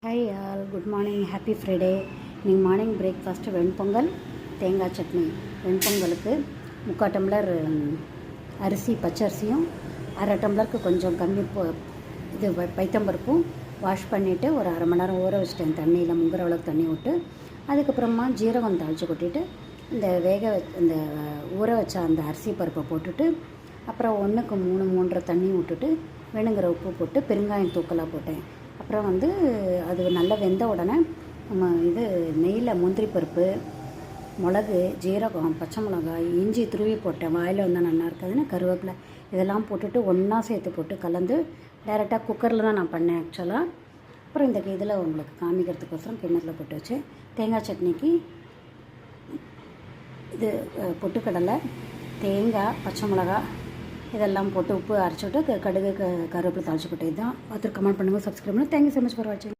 Hi all, good morning, happy Friday. நீங்கள் morning breakfast வெண்பொங்கல் தேங்காய் chutney. வெண்பொங்கலுக்கு 3/4 tumbler அரிசி, பச்சரிசியும் 1/2 டம்ளருக்கு கொஞ்சம் கம்மி இது பைத்தம்பருப்பும் வாஷ் பண்ணிவிட்டு ஒரு 1/2 மணி நேரம் ஊற வச்சிட்டேன். தண்ணியில் முங்குற அளவுக்கு தண்ணி விட்டு, அதுக்கப்புறமா ஜீரகம் தாளித்து கொட்டிட்டு இந்த ஊற வச்ச அந்த அரிசி பருப்பை போட்டுட்டு, அப்புறம் 1க்கு 3 3/2 தண்ணி விட்டுட்டு வேணுங்கிற உப்பு போட்டு பெருங்காயம் தூக்கலாக போட்டேன். அப்புறம் அது நல்லா வெந்த உடனே நம்ம நெய்யில் முந்திரி பருப்பு, மிளகு, ஜீரகம், பச்சை மிளகாய், இஞ்சி துருவி போட்டேன். வாயில் வந்தால் நல்லா இருக்காதுன்னு கருவேப்பிலை இதெல்லாம் போட்டுட்டு ஒன்றா சேர்த்து போட்டு கலந்து டைரெக்டாக குக்கரில் தான் நான் பண்ணேன் ஆக்சுவலாக. அப்புறம் இந்த இதில் உங்களுக்கு காமிக்கிறதுக்கோசரம் கிண்ணத்தில் போட்டு வச்சு தேங்காய் சட்னிக்கு பொட்டுக்கடலை, தேங்காய், பச்சை மிளகா இதெல்லாம் போட்டு உப்பு அரைச்சி விட்டு கடுகு, கருவேப்பிலை தாளிச்சு போட்டு. இதுதான். ஒருத்தர் கமெண்ட் பண்ணுங்கள், சப்ஸ்கிரைப் பண்ணுங்கள். தேங்க்யூ ஸோ மச் ஃபார் வாட்சிங்.